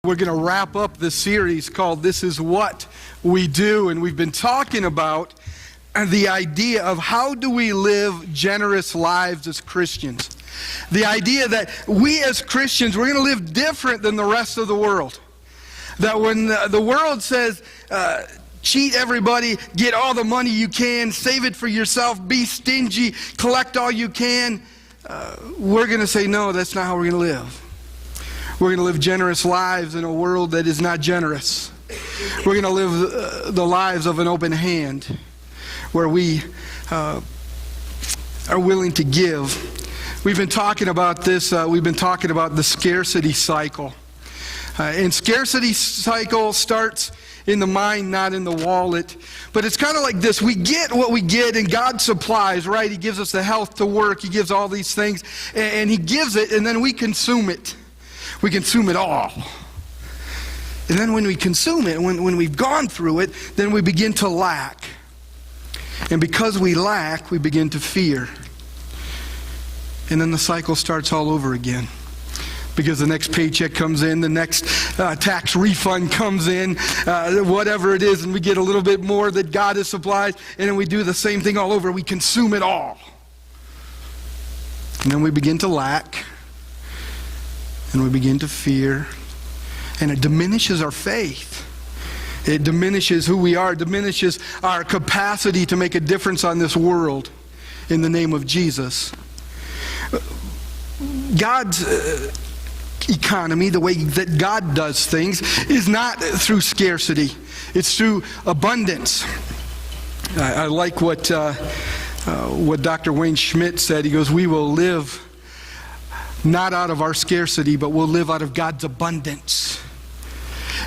we're going to wrap up this series called This Is What We Do. And we've been talking about the idea of how do we live generous lives as Christians. The idea that we as Christians, we're going to live different than the rest of the world. That when the world says, cheat everybody, get all the money you can, save it for yourself, be stingy, collect all you can, we're going to say, no, that's not how we're going to live. We're going to live generous lives in a world that is not generous. We're going to live the lives of an open hand, where we are willing to give. We've been talking about this. We've been talking about the scarcity cycle. And scarcity cycle starts in the mind, not in the wallet. But it's kind of like this. We get what we get, and God supplies, right? He gives us the health to work. He gives all these things, and He gives it, and then we consume it. We consume it all. And then when we consume it, when we've gone through it, then we begin to lack. And because we lack, we begin to fear. And then the cycle starts all over again. Because the next paycheck comes in, the next tax refund comes in, whatever it is, and we get a little bit more that God has supplied, and then we do the same thing all over. We consume it all. And then we begin to lack, and we begin to fear, and it diminishes our faith. It diminishes who we are, diminishes our capacity to make a difference on this world in the name of Jesus. God's economy, the way that God does things, is not through scarcity. It's through abundance. I like what Dr. Wayne Schmidt said. He goes, we will live not out of our scarcity, but we'll live out of God's abundance.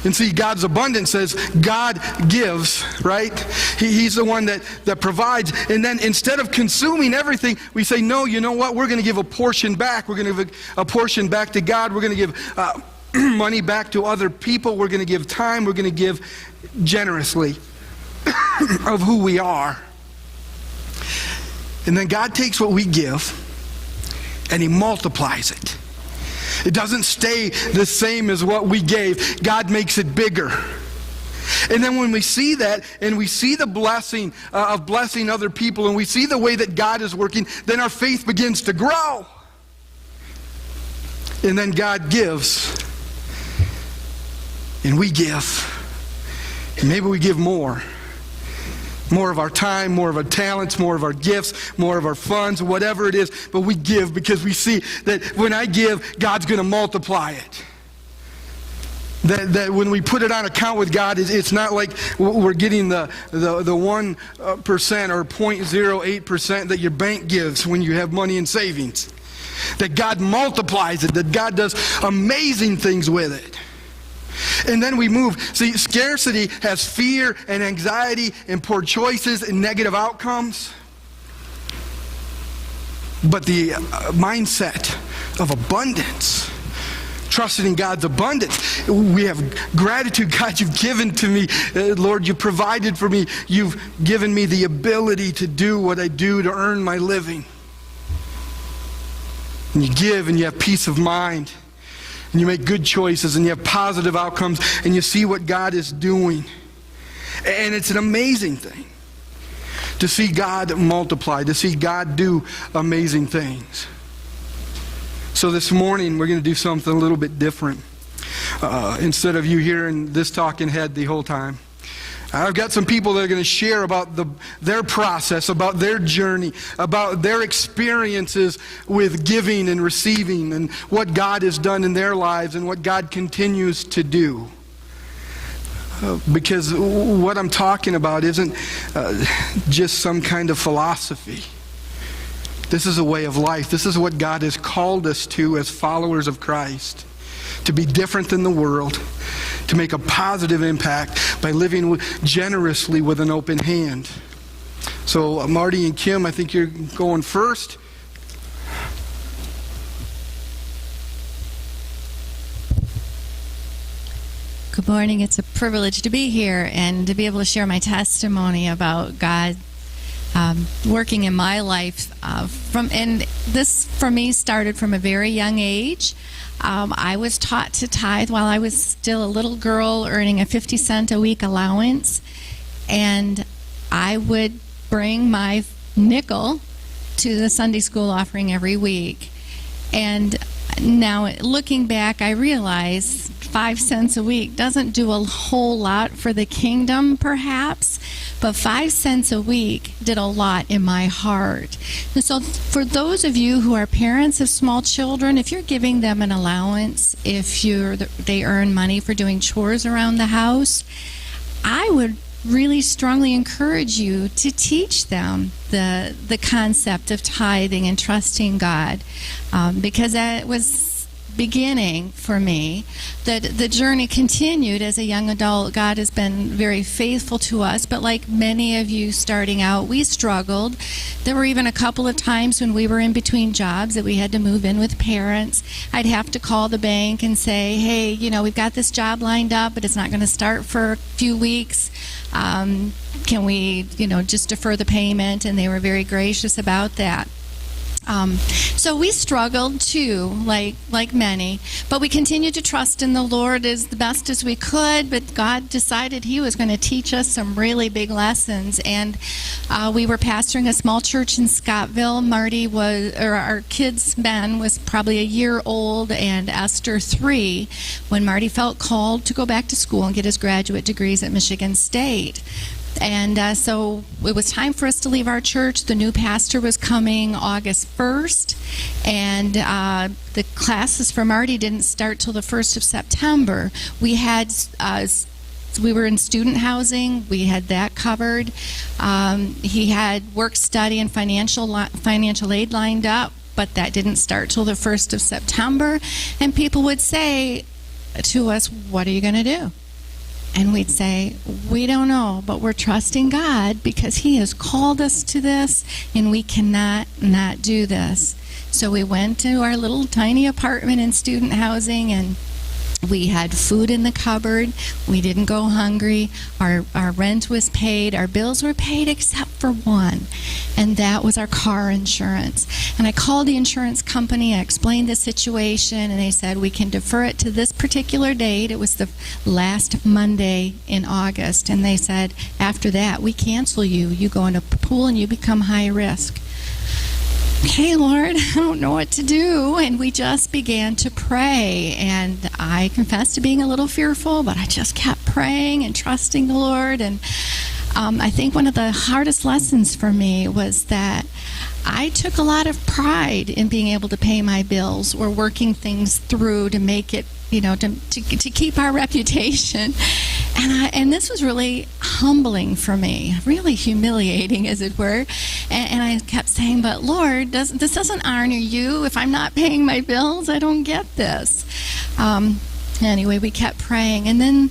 And see, God's abundance says God gives, right? He's the one that provides. And then instead of consuming everything, we say, no, you know what? We're going to give a portion back. We're going to give a portion back to God. We're going to give money back to other people. We're going to give time. We're going to give generously of who we are. And then God takes what we give and He multiplies it. It doesn't stay the same as what we gave. God makes it bigger. And then when we see that, and we see the blessing of blessing other people, and we see the way that God is working, then our faith begins to grow. And then God gives, and we give. And maybe we give more. More of our time, more of our talents, more of our gifts, more of our funds, whatever it is. But we give because we see that when I give, God's going to multiply it. That when we put it on account with God, it's not like we're getting the 1% or 0.08% that your bank gives when you have money in savings. That God multiplies it, that God does amazing things with it. And then we move. See, scarcity has fear and anxiety and poor choices and negative outcomes. But the mindset of abundance, trusting in God's abundance, we have gratitude. God, you've given to me. Lord, you provided for me. You've given me the ability to do what I do to earn my living. And you give and you have peace of mind. And you make good choices, and you have positive outcomes, and you see what God is doing. And it's an amazing thing to see God multiply, to see God do amazing things. So this morning, we're going to do something a little bit different. Instead of you hearing this talking head the whole time, I've got some people that are going to share about their process, about their journey, about their experiences with giving and receiving, and what God has done in their lives and what God continues to do. Because what I'm talking about isn't just some kind of philosophy. This is a way of life. This is what God has called us to as followers of Christ. To be different than the world, to make a positive impact by living generously with an open hand. So Marty and Kim, I think you're going first. Good morning. It's a privilege to be here and to be able to share my testimony about God working in my life. And this, for me, started from a very young age. I was taught to tithe while I was still a little girl, earning a 50-cent a week allowance. And I would bring my nickel to the Sunday school offering every week. And now, looking back, I realize 5 cents a week doesn't do a whole lot for the kingdom, perhaps, but 5 cents a week did a lot in my heart. And so for those of you who are parents of small children, if you're giving them an allowance, if they earn money for doing chores around the house, I would really strongly encourage you to teach them the concept of tithing and trusting God, because that was beginning for me. The journey continued as a young adult. God has been very faithful to us, but like many of you starting out, we struggled. There were even a couple of times when we were in between jobs that we had to move in with parents. I'd have to call the bank and say, hey, we've got this job lined up, but it's not going to start for a few weeks. Can we, just defer the payment? And they were very gracious about that. So we struggled too, like many, but we continued to trust in the Lord as the best as we could. But God decided He was going to teach us some really big lessons, and we were pastoring a small church in Scottville. Our kids, Ben, was probably a year old, and Esther 3, when Marty felt called to go back to school and get his graduate degrees at Michigan State. And so it was time for us to leave our church. The new pastor was coming August 1st, and the classes for Marty didn't start till the 1st of September. We were in student housing. We had that covered. He had work study and financial aid lined up, but that didn't start till the 1st of September. And people would say to us, what are you going to do? And we'd say, we don't know, but we're trusting God because He has called us to this, and we cannot not do this. So we went to our little tiny apartment in student housing, and we had food in the cupboard. We didn't go hungry. Our rent was paid. Our bills were paid except for one, and that was our car insurance. And I called the insurance company. I explained the situation, and they said, we can defer it to this particular date. It was the last Monday in August. And they said, after that, we cancel you. You go in a pool, and you become high risk. Okay, Lord, I don't know what to do. And we just began to pray. And I confess to being a little fearful, but I just kept praying and trusting the Lord. And I think one of the hardest lessons for me was that I took a lot of pride in being able to pay my bills or working things through to make it, to keep our reputation. And this was really humbling for me, really humiliating, as it were. And I kept saying, but Lord, this doesn't honor you. If I'm not paying my bills, I don't get this. Anyway, we kept praying. And then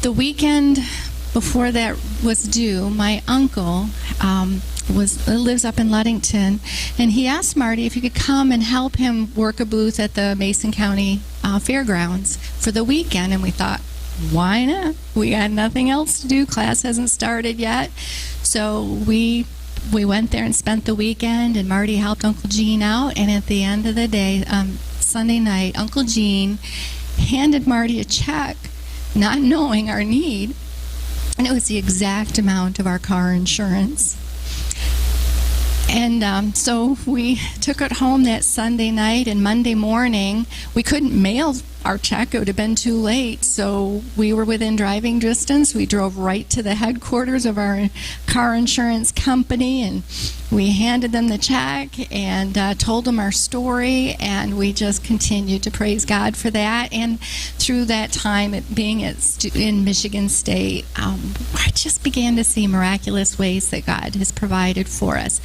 the weekend before that was due, my uncle lives up in Ludington, and he asked Marty if he could come and help him work a booth at the Mason County Fairgrounds for the weekend. And we thought, why not? We got nothing else to do. Class hasn't started yet. So we went there and spent the weekend, and Marty helped Uncle Gene out. And at the end of the day, Sunday night, Uncle Gene handed Marty a check, not knowing our need, and it was the exact amount of our car insurance. And so we took it home that Sunday night, and Monday morning, we couldn't mail our check. It would have been too late. So we were within driving distance. We drove right to the headquarters of our car insurance company, and we handed them the check and told them our story, and we just continued to praise God for that. And through that time, being in Michigan State, I just began to see miraculous ways that God has provided for us.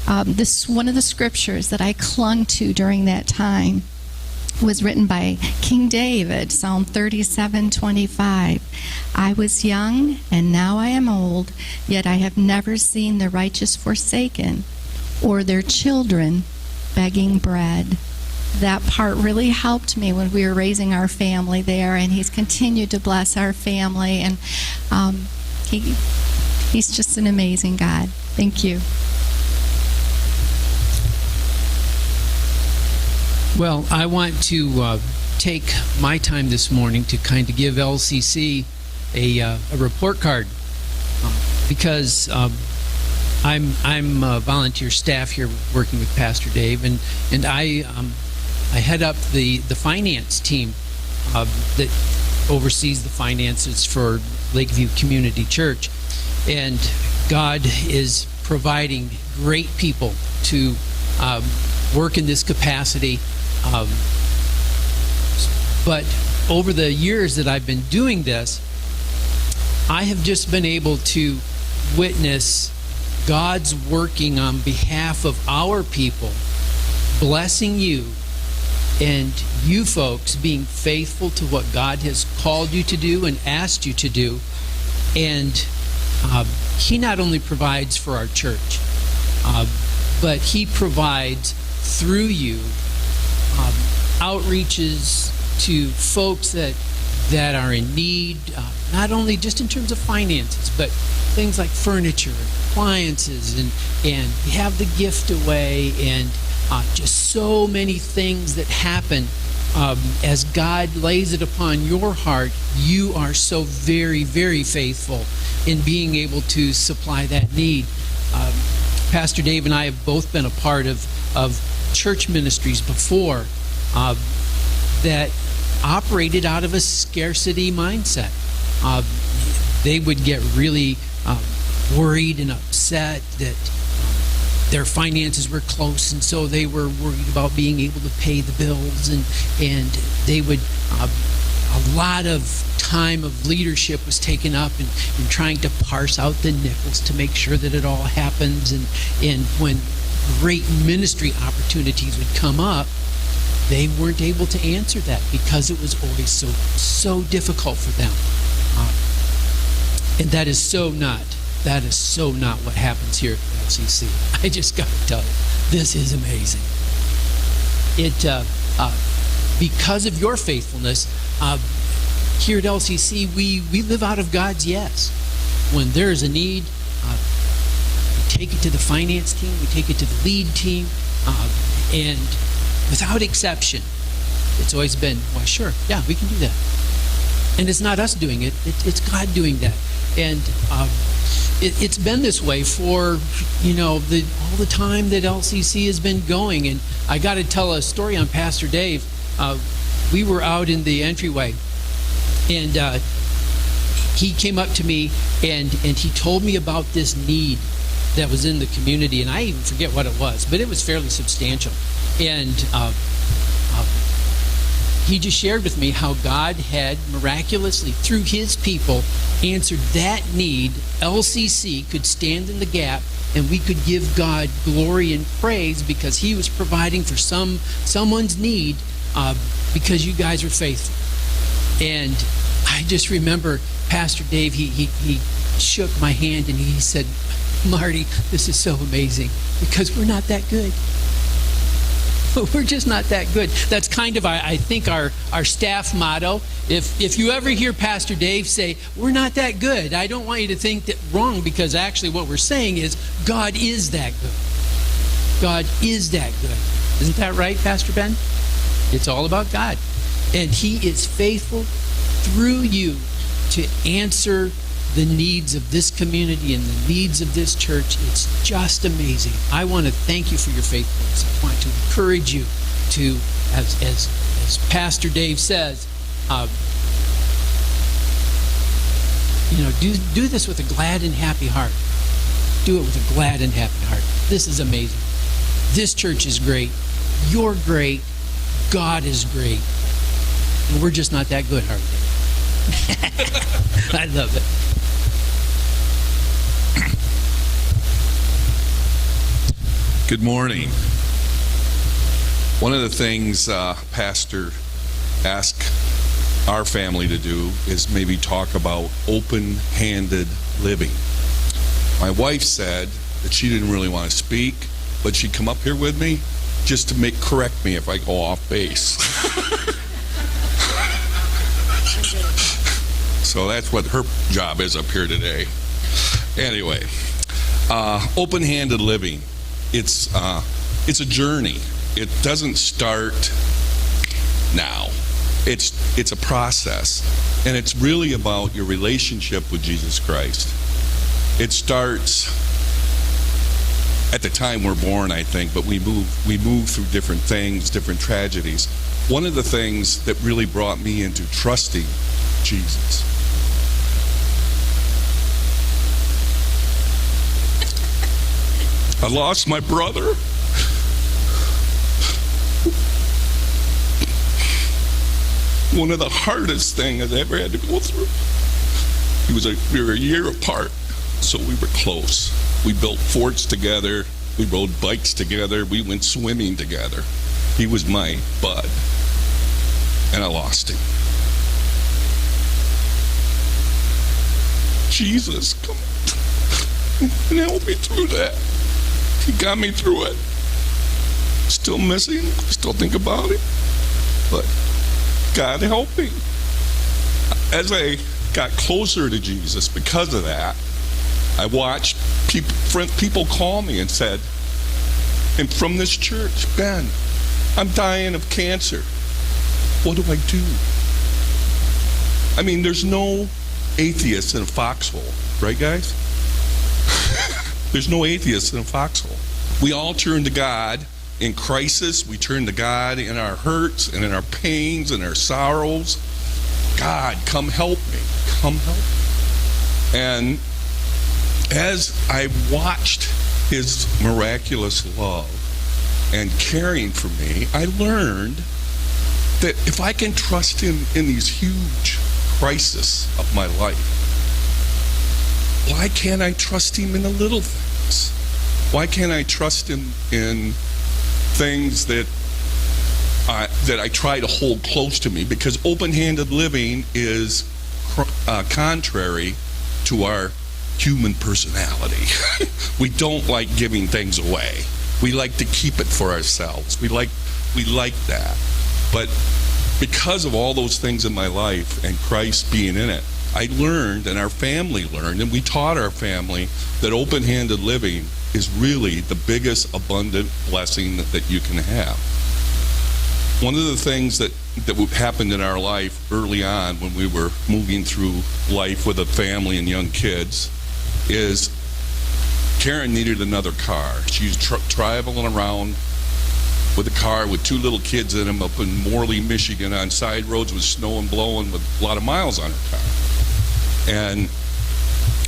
One of the scriptures that I clung to during that time was written by King David, Psalm 37:25. I was young, and now I am old, yet I have never seen the righteous forsaken, or their children begging bread. That part really helped me when we were raising our family there, and He's continued to bless our family. And He's just an amazing God. Thank you. Well, I want to take my time this morning to kind of give LCC a report card because I'm volunteer staff here working with Pastor Dave, and I head up the finance team that oversees the finances for Lakeview Community Church, and God is providing great people to work in this capacity. But over the years that I've been doing this, I have just been able to witness God's working on behalf of our people, blessing you, and you folks being faithful to what God has called you to do and asked you to do. And He not only provides for our church, but He provides through you outreaches to folks that are in need, not only just in terms of finances, but things like furniture and appliances, and you have the gift away, and just so many things that happen as God lays it upon your heart. You are so very, very faithful in being able to supply that need. Pastor Dave and I have both been a part of church ministries before that operated out of a scarcity mindset. They would get really worried and upset that their finances were close, and so they were worried about being able to pay the bills, and they would a lot of time of leadership was taken up in trying to parse out the nickels to make sure that it all happens, and when great ministry opportunities would come up, they weren't able to answer that because it was always so difficult for them. And that is so not what happens here at LCC. I just got to tell you, this is amazing. Because of your faithfulness, here at LCC, we live out of God's yes. When there is a need, we take it to the finance team, we take it to the lead team, and without exception, it's always been, well, sure, yeah, we can do that. And it's not us doing it, it's God doing that. And it's been this way for, all the time that LCC has been going. And I got to tell a story on Pastor Dave. We were out in the entryway, and he came up to me, and he told me about this need that was in the community, and I even forget what it was, but it was fairly substantial. And he just shared with me how God had miraculously, through His people, answered that need. LCC could stand in the gap, and we could give God glory and praise because He was providing for someone's need because you guys are faithful. And I just remember Pastor Dave, he shook my hand and he said, Marty, this is so amazing because we're not that good. We're just not that good. That's kind of, I think, our staff motto. If you ever hear Pastor Dave say, we're not that good, I don't want you to think that wrong, because actually what we're saying is God is that good. God is that good. Isn't that right, Pastor Ben? It's all about God. And He is faithful through you to answer the needs of this community and the needs of this church. It's just amazing. I want to thank you for your faithfulness. I want to encourage you to, as Pastor Dave says, do this with a glad and happy heart. Do it with a glad and happy heart. This is amazing. This church is great. You're great. God is great. And we're just not that good, are we? I love it. Good morning. One of the things Pastor asked our family to do is maybe talk about open-handed living. My wife said that she didn't really want to speak, but she'd come up here with me just to correct me if I go off base. So that's what her job is up here today. Anyway, open-handed living. It's a journey. It doesn't start now. It's a process, and it's really about your relationship with Jesus Christ. It starts at the time we're born, I think, but we move through different things, different tragedies. One of the things that really brought me into trusting Jesus I lost my brother. One of the hardest things I ever had to go through. We were a year apart, so we were close. We built forts together. We rode bikes together. We went swimming together. He was my bud, and I lost him. Jesus, come and help me through that. He got me through it. Still missing, still think about it, but God help me. As I got closer to Jesus because of that, I watched people call me and said, and from this church, Ben, I'm dying of cancer. What do I do? I mean, there's no atheist in a foxhole, right, guys? There's no atheist in a foxhole. We all turn to God in crisis. We turn to God in our hurts and in our pains and our sorrows. God, come help me. Come help me. And as I watched his miraculous love and caring for me, I learned that if I can trust him in these huge crises of my life, why can't I trust him in the little things? Why can't I trust him in things that I try to hold close to me? Because open-handed living is contrary to our human personality. We don't like giving things away. We like to keep it for ourselves. We like that. But because of all those things in my life and Christ being in it, I learned, and our family learned, and we taught our family that open-handed living is really the biggest abundant blessing that you can have. One of the things that happened in our life early on when we were moving through life with a family and young kids is Karen needed another car. She was traveling around with a car with two little kids in them up in Morley, Michigan on side roads with snow and blowing with a lot of miles on her car. And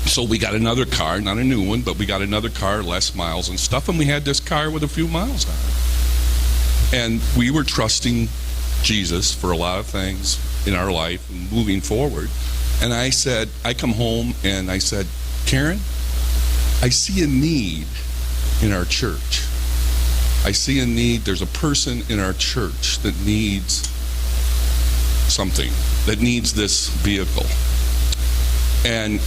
so we got another car, not a new one, but we got another car, less miles and stuff, and we had this car with a few miles on it. And we were trusting Jesus for a lot of things in our life and moving forward. And I come home and I said, Karen, I see a need in our church. I see a need. There's a person in our church that needs something, that needs this vehicle. And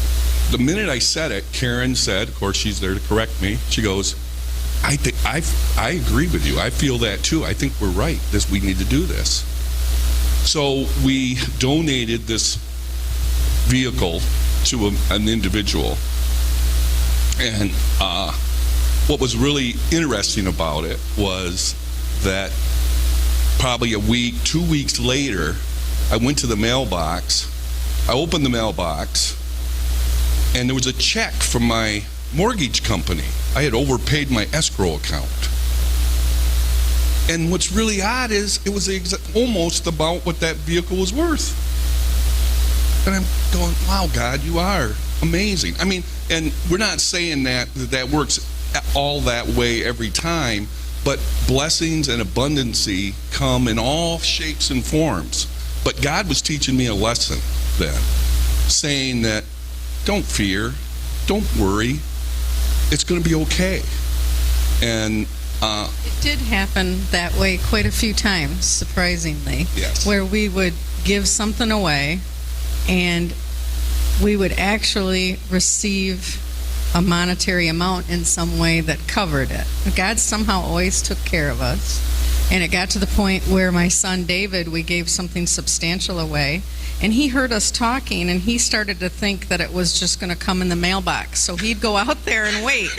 the minute I said it, Karen said, of course she's there to correct me, she goes, I agree with you. I feel that too. I think we're right. We need to do this. So we donated this vehicle to an individual. And what was really interesting about it was that probably a week, 2 weeks later, I went to the mailbox. I opened the mailbox, and there was a check from my mortgage company. I had overpaid my escrow account. And what's really odd is it was almost about what that vehicle was worth. And I'm going, wow, God, you are amazing. I mean, and we're not saying that works all that way every time, but blessings and abundancy come in all shapes and forms. But God was teaching me a lesson then, saying that don't fear, don't worry, it's going to be okay. And it did happen that way quite a few times, surprisingly. Yes. Where we would give something away and we would actually receive a monetary amount in some way that covered it. God somehow always took care of us. And it got to the point where my son David, we gave something substantial away, And he heard us talking, and he started to think that it was just going to come in the mailbox. So he'd go out there and wait.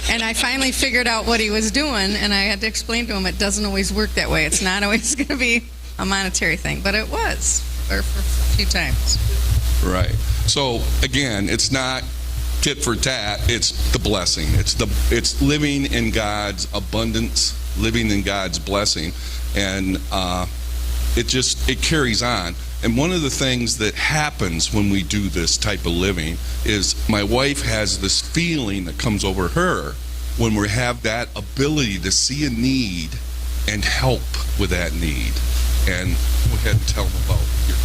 And I finally figured out what he was doing, and I had to explain to him it doesn't always work that way. It's not always going to be a monetary thing, but it was for a few times. Right. So again, it's not tit for tat. It's the blessing. It's living in God's abundance, living in God's blessing, and it carries on. And one of the things that happens when we do this type of living is my wife has this feeling that comes over her when we have that ability to see a need and help with that need. And go ahead and tell them about your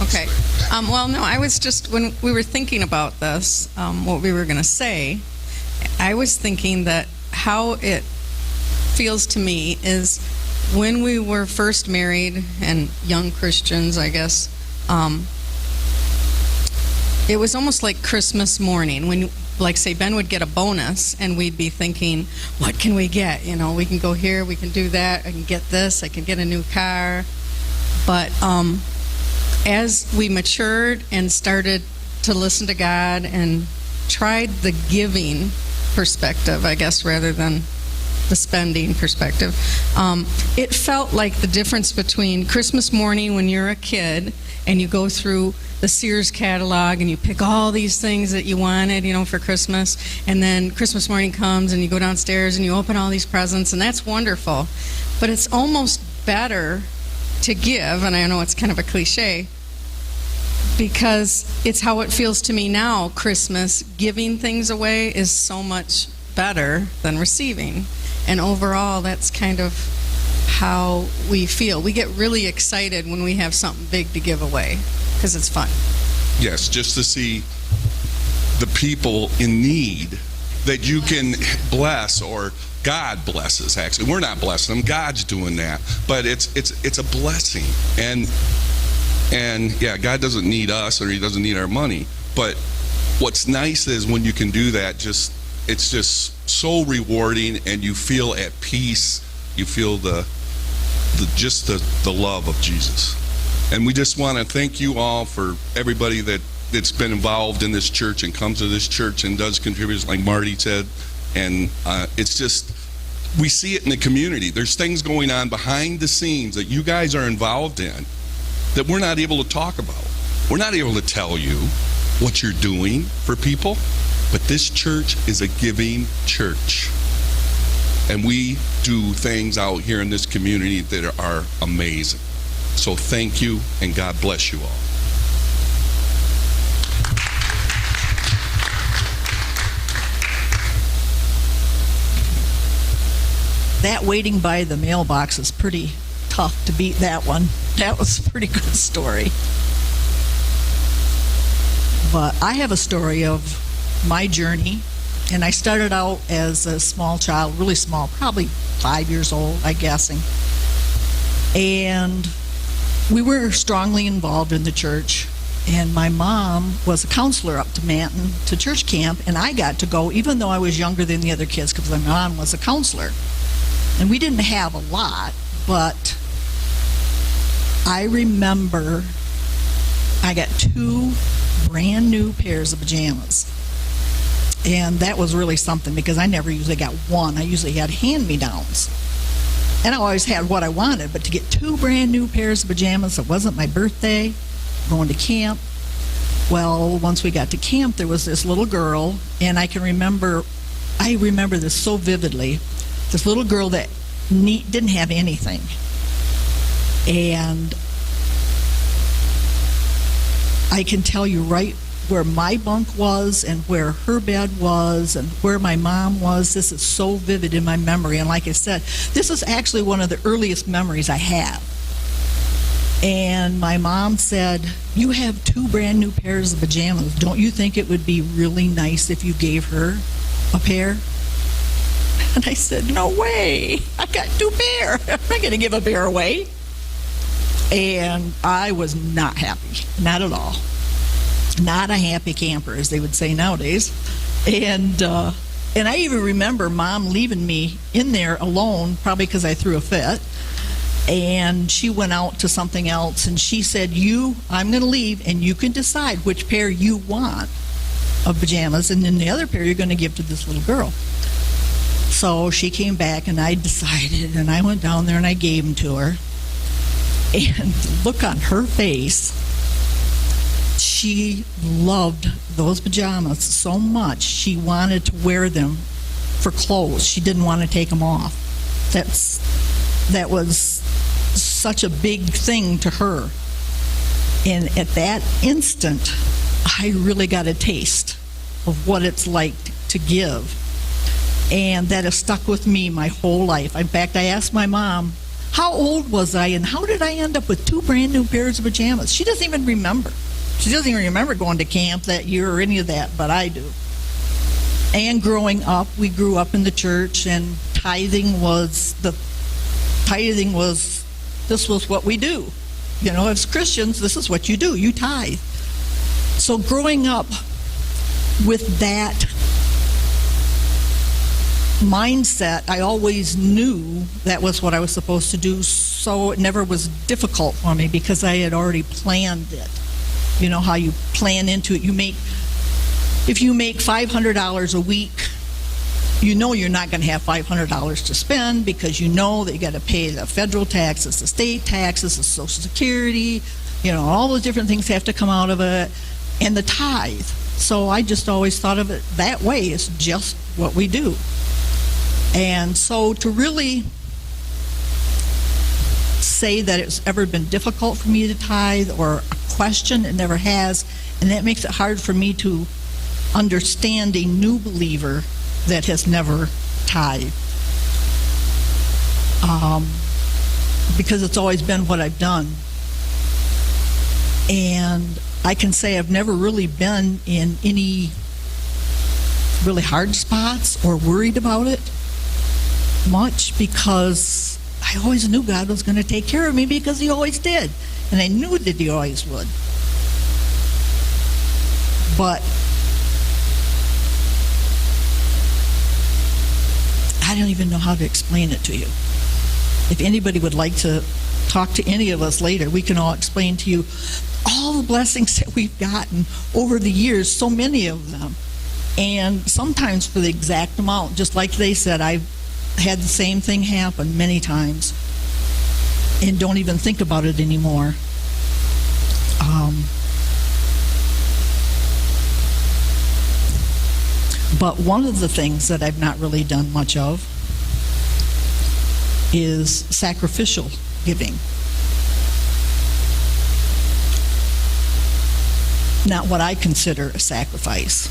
Okay. Well, no, I was just, when we were thinking about this, what we were going to say, I was thinking that how it feels to me is when we were first married and young Christians, I guess, it was almost like Christmas morning when, like, say, Ben would get a bonus and we'd be thinking, what can we get? You know, we can go here, we can do that, I can get this, I can get a new car. But as we matured and started to listen to God and tried the giving perspective, I guess, rather than the spending perspective, it felt like the difference between Christmas morning when you're a kid and you go through the Sears catalog and you pick all these things that you wanted, you know, for Christmas, and then Christmas morning comes and you go downstairs and you open all these presents, and that's wonderful. But it's almost better to give, and I know it's kind of a cliche, because it's how it feels to me now. Christmas, giving things away is so much better than receiving. And overall, that's kind of how we feel. We get really excited when we have something big to give away because it's fun. Yes, just to see the people in need that you can bless, or God blesses. Actually, we're not blessing them. God's doing that, but it's a blessing. And yeah, God doesn't need us, or He doesn't need our money. But what's nice is when you can do that, it's just so rewarding, and you feel at peace. You feel the love of Jesus. And we just want to thank you all for everybody that's been involved in this church and comes to this church and does contribute, like Marty said. And it's just, we see it in the community. There's things going on behind the scenes that you guys are involved in that we're not able to talk about. We're not able to tell you what you're doing for people, but this church is a giving church. And we do things out here in this community that are amazing. So thank you, and God bless you all. That waiting by the mailbox is pretty tough to beat that one. That was a pretty good story. But I have a story of my journey, and I started out as a small child, really small, probably 5 years old, I'm guessing. And we were strongly involved in the church, and my mom was a counselor up to Manton to church camp, and I got to go even though I was younger than the other kids because my mom was a counselor. And we didn't have a lot, but I remember I got 2 brand new pairs of pajamas. And that was really something because I never usually got one. I usually had hand-me-downs. And I always had what I wanted, but to get 2 brand new pairs of pajamas, it wasn't my birthday, going to camp. Well, once we got to camp, there was this little girl, and I remember this so vividly, this little girl that didn't have anything. And I can tell you right where my bunk was and where her bed was and where my mom was. This is so vivid in my memory. And like I said, this is actually one of the earliest memories I have. And my mom said, "You have 2 brand new pairs of pajamas. Don't you think it would be really nice if you gave her a pair?" And I said, "No way. I've got 2 pair. I'm not going to give a pair away." And I was not happy. Not at all. Not a happy camper, as they would say nowadays. And I even remember Mom leaving me in there alone, probably because I threw a fit. And she went out to something else, and she said, I'm going to leave, and you can decide which pair you want of pajamas, and then the other pair you're going to give to this little girl. So she came back, and I decided, and I went down there and I gave them to her. And the look on her face, she loved those pajamas so much, she wanted to wear them for clothes. She didn't want to take them off. That was such a big thing to her. And at that instant, I really got a taste of what it's like to give. And that has stuck with me my whole life. In fact, I asked my mom, how old was I and how did I end up with 2 brand new pairs of pajamas? She doesn't even remember. She doesn't even remember going to camp that year or any of that, but I do. And growing up, we grew up in the church, and tithing was this was what we do. You know, as Christians, this is what you do. You tithe. So growing up with that mindset, I always knew that was what I was supposed to do, so it never was difficult for me because I had already planned it. You know how you plan into it. If you make $500 a week, you know you're not going to have $500 to spend because you know that you got to pay the federal taxes, the state taxes, the Social Security, you know, all those different things have to come out of it, and the tithe. So I just always thought of it that way. It's just what we do. And so to really say that it's ever been difficult for me to tithe or a question, it never has, and that makes it hard for me to understand a new believer that has never tithed. Because it's always been what I've done. And I can say I've never really been in any really hard spots or worried about it much because I always knew God was going to take care of me because He always did. And I knew that He always would. But I don't even know how to explain it to you. If anybody would like to talk to any of us later, we can all explain to you all the blessings that we've gotten over the years, so many of them. And sometimes for the exact amount, just like they said, I've had the same thing happen many times and don't even think about it anymore. But one of the things that I've not really done much of is sacrificial giving. Not what I consider a sacrifice.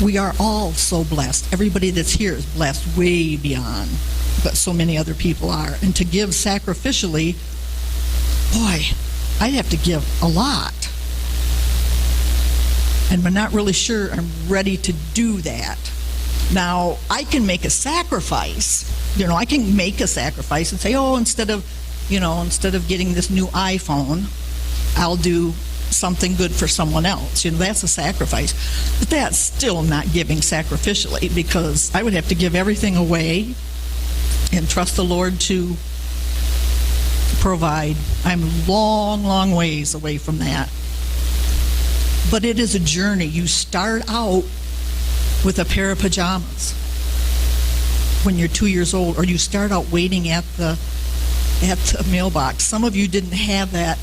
We are all so blessed. Everybody that's here is blessed way beyond what so many other people are. And to give sacrificially, boy, I'd have to give a lot. And we're not really sure I'm ready to do that. Now, I can make a sacrifice. You know, I can make a sacrifice and say, oh, instead of getting this new iPhone, I'll do something good for someone else. You know, that's a sacrifice. But that's still not giving sacrificially because I would have to give everything away and trust the Lord to provide. I'm long, long ways away from that. But it is a journey. You start out with a pair of pajamas when you're 2 years old, or you start out waiting at the mailbox. Some of you didn't have that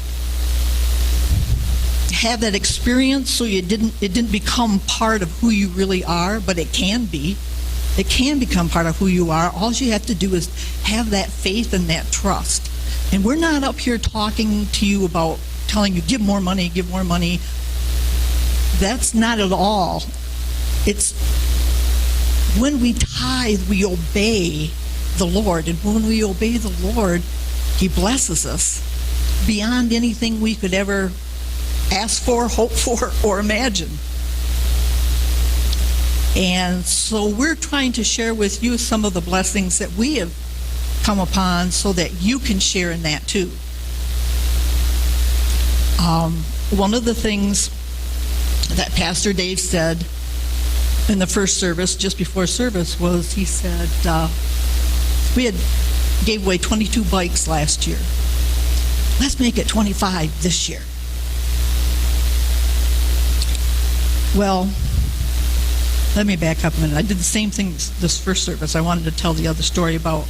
experience, so it didn't become part of who you really are, but it can be. It can become part of who you are. All you have to do is have that faith and that trust. And we're not up here talking to you about telling you, give more money, give more money. That's not at all. It's when we tithe, we obey the Lord. And when we obey the Lord, He blesses us beyond anything we could ever ask for, hope for, or imagine. And so we're trying to share with you some of the blessings that we have come upon so that you can share in that too. One of the things that Pastor Dave said in the first service, just before service, was he said, We gave away 22 bikes last year. Let's make it 25 this year. Well, let me back up a minute. I did the same thing this first service. I wanted to tell the other story about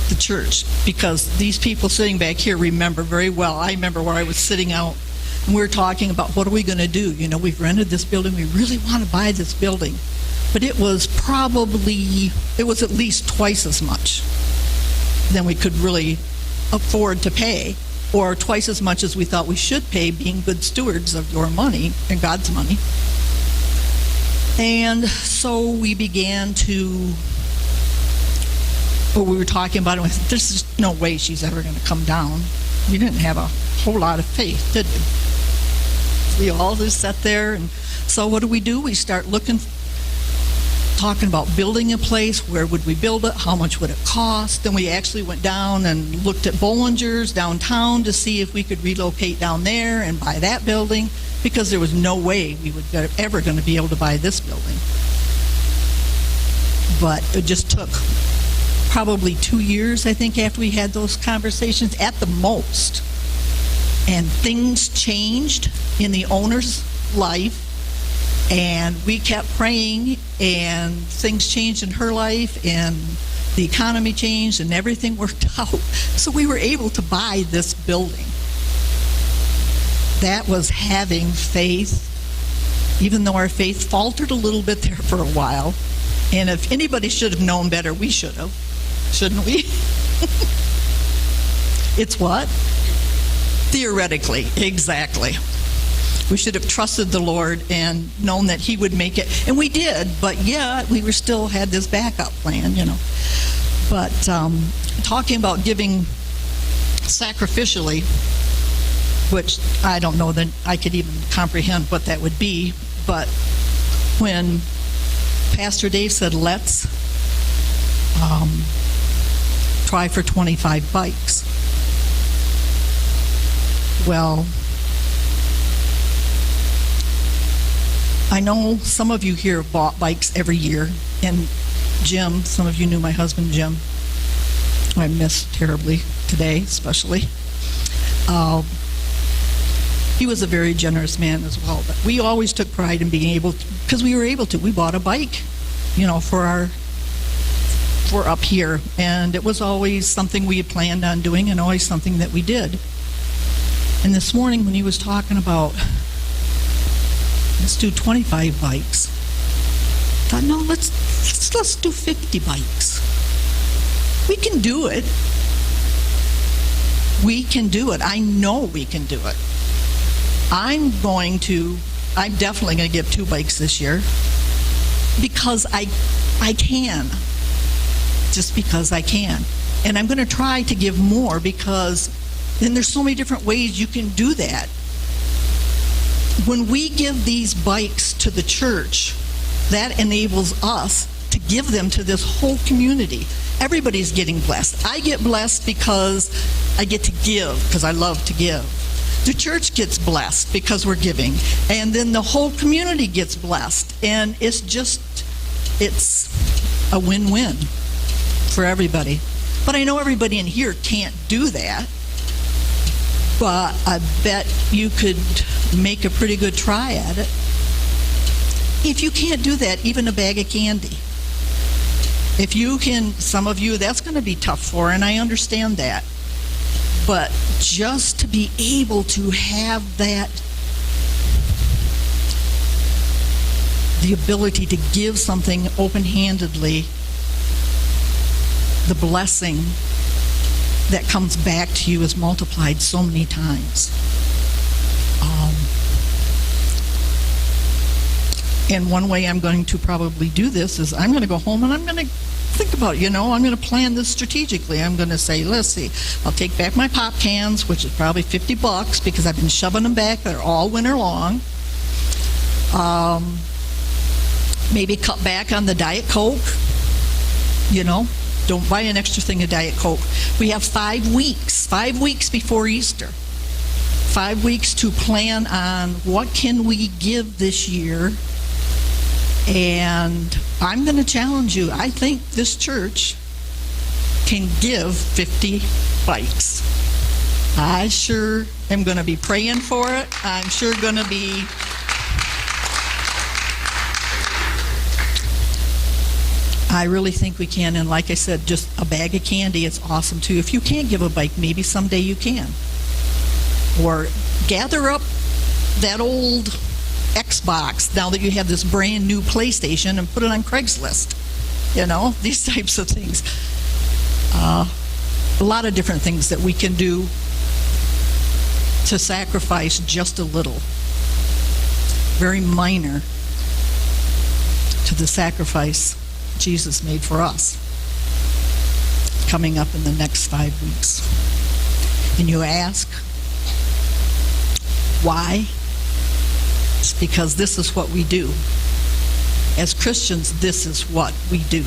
the church, because these people sitting back here remember very well. I remember where I was sitting out, and we were talking about what are we going to do. You know, we've rented this building. We really want to buy this building. But it was at least twice as much than we could really afford to pay, or twice as much as we thought we should pay, being good stewards of your money and God's money. And so we began to, we were talking about it, and there's just no way she's ever going to come down. We didn't have a whole lot of faith, did we? We all just sat there, and so what do? We start talking about building a place. Where would we build it? How much would it cost? Then we actually went down and looked at Bollinger's downtown to see if we could relocate down there and buy that building, because there was no way we were ever going to be able to buy this building. But it just took probably 2 years, I think, after we had those conversations, at the most. And things changed in the owner's life, and we kept praying, and things changed in her life, and the economy changed, and everything worked out. So we were able to buy this building. That was having faith, even though our faith faltered a little bit there for a while. And if anybody should have known better, we should have. Shouldn't we? It's what? Theoretically, exactly. We should have trusted the Lord and known that He would make it. And we did, but yeah, we were still had this backup plan, you know. But talking about giving sacrificially, which I don't know that I could even comprehend what that would be, but when Pastor Dave said, let's try for 25 bikes. Well, I know some of you here have bought bikes every year, and Jim, some of you knew my husband Jim, who I miss terribly today, especially. He was a very generous man as well, but we always took pride in being able to, because we were able to. We bought a bike, you know, for up here, and it was always something we had planned on doing, and always something that we did. And this morning when he was talking about, let's do 25 bikes, I thought, no, let's do 50 bikes. We can do it. We can do it. I know we can do it. I'm definitely going to give 2 bikes this year, because I can. Just because I can. And I'm going to try to give more, because then there's so many different ways you can do that. When we give these bikes to the church, that enables us to give them to this whole community. Everybody's getting blessed. I get blessed because I get to give, because I love to give. The church gets blessed because we're giving. And then the whole community gets blessed. And it's a win-win for everybody. But I know everybody in here can't do that. But I bet you could make a pretty good try at it. If you can't do that, even a bag of candy. If you can, some of you, that's going to be tough for, and I understand that. But just to be able to have that, the ability to give something open-handedly, the blessing that comes back to you is multiplied so many times. And one way I'm going to probably do this is I'm going to go home and I'm going to think about, I'm going to plan this strategically. I'm going to say, let's see, I'll take back my pop cans, which is probably $50 because I've been shoving them back there all winter long. Maybe cut back on the Diet Coke. Don't buy an extra thing of Diet Coke. We have 5 weeks before Easter. 5 weeks to plan on what can we give this year. And I'm going to challenge you. I think this church can give 50 bikes. I sure am going to be praying for it. I'm sure going to be I really think we can, and like I said, just a bag of candy is awesome too. If you can't give a bike, maybe someday you can. Or gather up that old Xbox now that you have this brand new PlayStation and put it on Craigslist. These types of things. A lot of different things that we can do to sacrifice just a little. Very minor to the sacrifice Jesus made for us, coming up in the next 5 weeks. And you ask, why? It's because this is what we do. As Christians, this is what we do.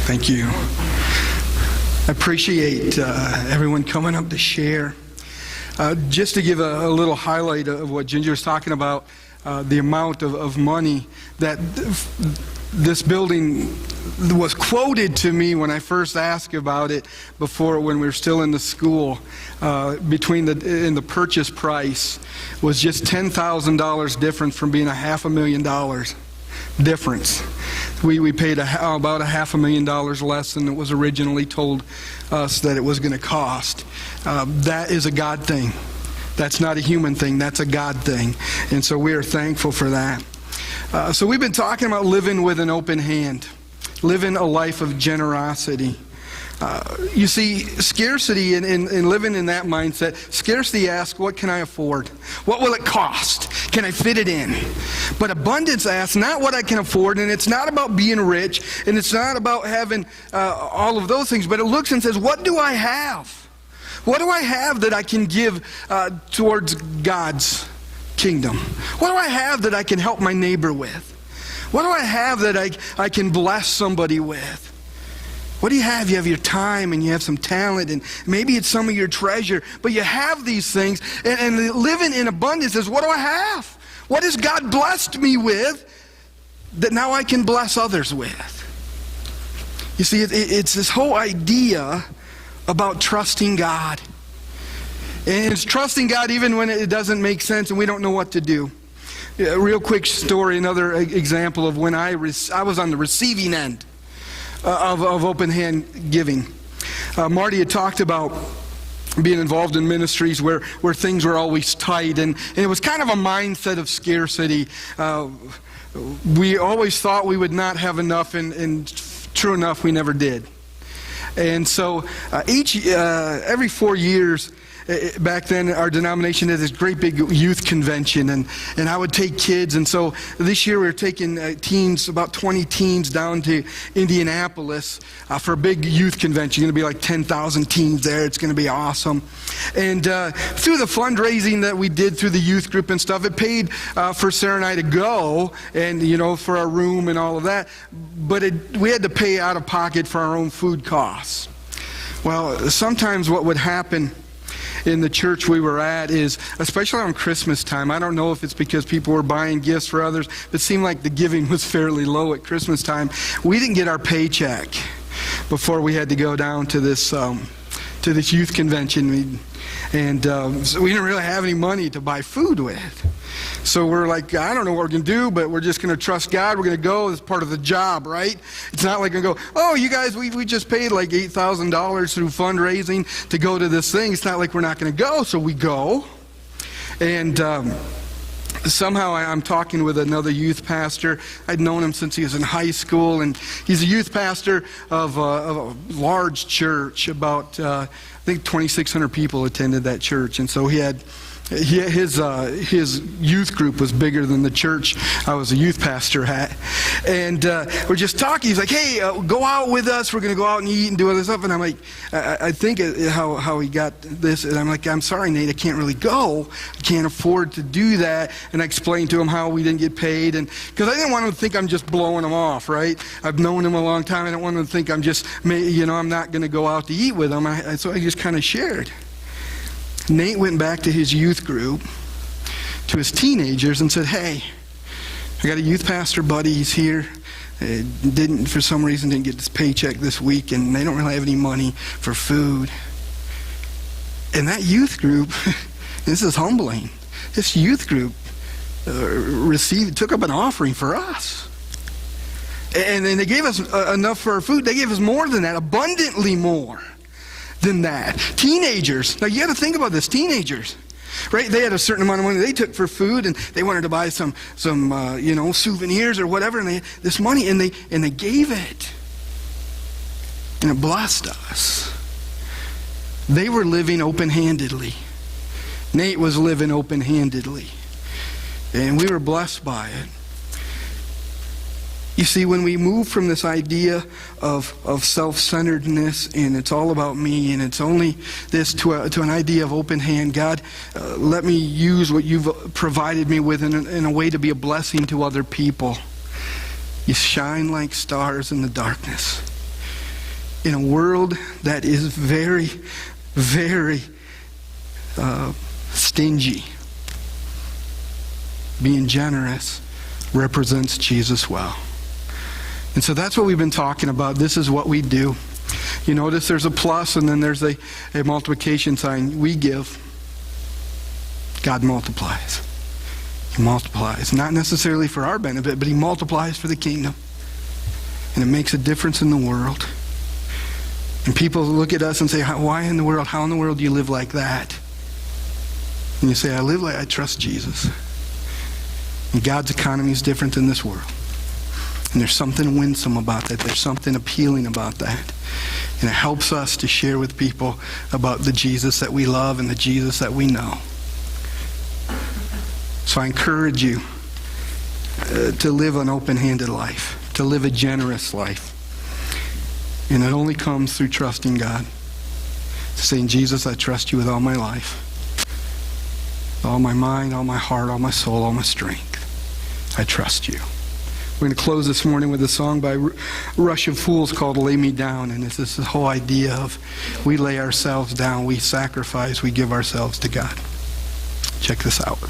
Thank you. I appreciate everyone coming up to share. Just to give a little highlight of what Ginger was talking about, the amount of money that this building was quoted to me when I first asked about it before, when we were still in the school, in the purchase price was just $10,000 difference from being $500,000 difference. We paid about $500,000 less than it was originally told us that it was going to cost. That is a God thing. That's not a human thing. That's a God thing. And so we are thankful for that. So we've been talking about living with an open hand, living a life of generosity. You see, scarcity and living in that mindset, scarcity asks, what can I afford? What will it cost? Can I fit it in? But abundance asks not what I can afford, and it's not about being rich, and it's not about having all of those things, but it looks and says, what do I have? What do I have that I can give towards God's kingdom? What do I have that I can help my neighbor with? What do I have that I can bless somebody with? What do you have? You have your time and you have some talent, and maybe it's some of your treasure, but you have these things, and living in abundance is, what do I have? What has God blessed me with that now I can bless others with? You see, it's this whole idea about trusting God. And it's trusting God even when it doesn't make sense and we don't know what to do. A real quick story, another example of when I was on the receiving end of open hand giving. Marty had talked about being involved in ministries where things were always tight, and it was kind of a mindset of scarcity. We always thought we would not have enough, and true enough, we never did. And so every 4 years, back then our denomination had this great big youth convention, and I would take kids, and so this year we were taking teens, about 20 teens, down to Indianapolis for a big youth convention. Going to be like 10,000 teens there. It's going to be awesome. And through the fundraising that we did through the youth group and stuff, it paid for Sarah and I to go, and for our room and all of that, but we had to pay out of pocket for our own food costs. Well, sometimes what would happen in the church we were at is, especially around Christmas time, I don't know if it's because people were buying gifts for others, but it seemed like the giving was fairly low at Christmas time. We didn't get our paycheck before we had to go down to this youth convention, so we didn't really have any money to buy food with. So we're like, I don't know what we're going to do, but we're just going to trust God. We're going to go. It's part of the job, right? It's not like going to go, oh, you guys, we just paid like $8,000 through fundraising to go to this thing. It's not like we're not going to go. So we go. And somehow I'm talking with another youth pastor. I'd known him since he was in high school, and he's a youth pastor of a large church. About, I think 2,600 people attended that church. And so his youth group was bigger than the church I was a youth pastor at. And we're just talking. He's like, hey, go out with us. We're going to go out and eat and do all this stuff. And I'm like, I think how he got this. And I'm like, I'm sorry, Nate, I can't really go. I can't afford to do that. And I explained to him how we didn't get paid. And because I didn't want him to think I'm just blowing him off, right? I've known him a long time. I don't want him to think I'm just, I'm not going to go out to eat with him. So I just kind of shared. Nate went back to his youth group to his teenagers and said, hey, I got a youth pastor buddy, he's here. For some reason, didn't get his paycheck this week, and they don't really have any money for food. And that youth group, this is humbling, this youth group took up an offering for us. And then they gave us enough for our food. They gave us more than that, abundantly more than that. Teenagers, now you got to think about this, teenagers. Right? They had a certain amount of money they took for food, and they wanted to buy some souvenirs or whatever, and they had this money, and they gave it. And it blessed us. They were living open-handedly. Nate was living open-handedly. And we were blessed by it. You see, when we move from this idea of self-centeredness and it's all about me and it's only this to an idea of open hand, God, let me use what you've provided me with in a way to be a blessing to other people. You shine like stars in the darkness. In a world that is very, very stingy, being generous represents Jesus well. And so that's what we've been talking about. This is what we do. You notice there's a plus and then there's a multiplication sign. We give. God multiplies. He multiplies. Not necessarily for our benefit, but he multiplies for the kingdom. And it makes a difference in the world. And people look at us and say, why in the world, how in the world do you live like that? And you say, I live like I trust Jesus. And God's economy is different than this world. And there's something winsome about that. There's something appealing about that. And it helps us to share with people about the Jesus that we love and the Jesus that we know. So I encourage you to live an open-handed life, to live a generous life. And it only comes through trusting God. Saying, Jesus, I trust you with all my life. All my mind, all my heart, all my soul, all my strength. I trust you. We're going to close this morning with a song by Rush of Fools called Lay Me Down. And it's this whole idea of we lay ourselves down, we sacrifice, we give ourselves to God. Check this out.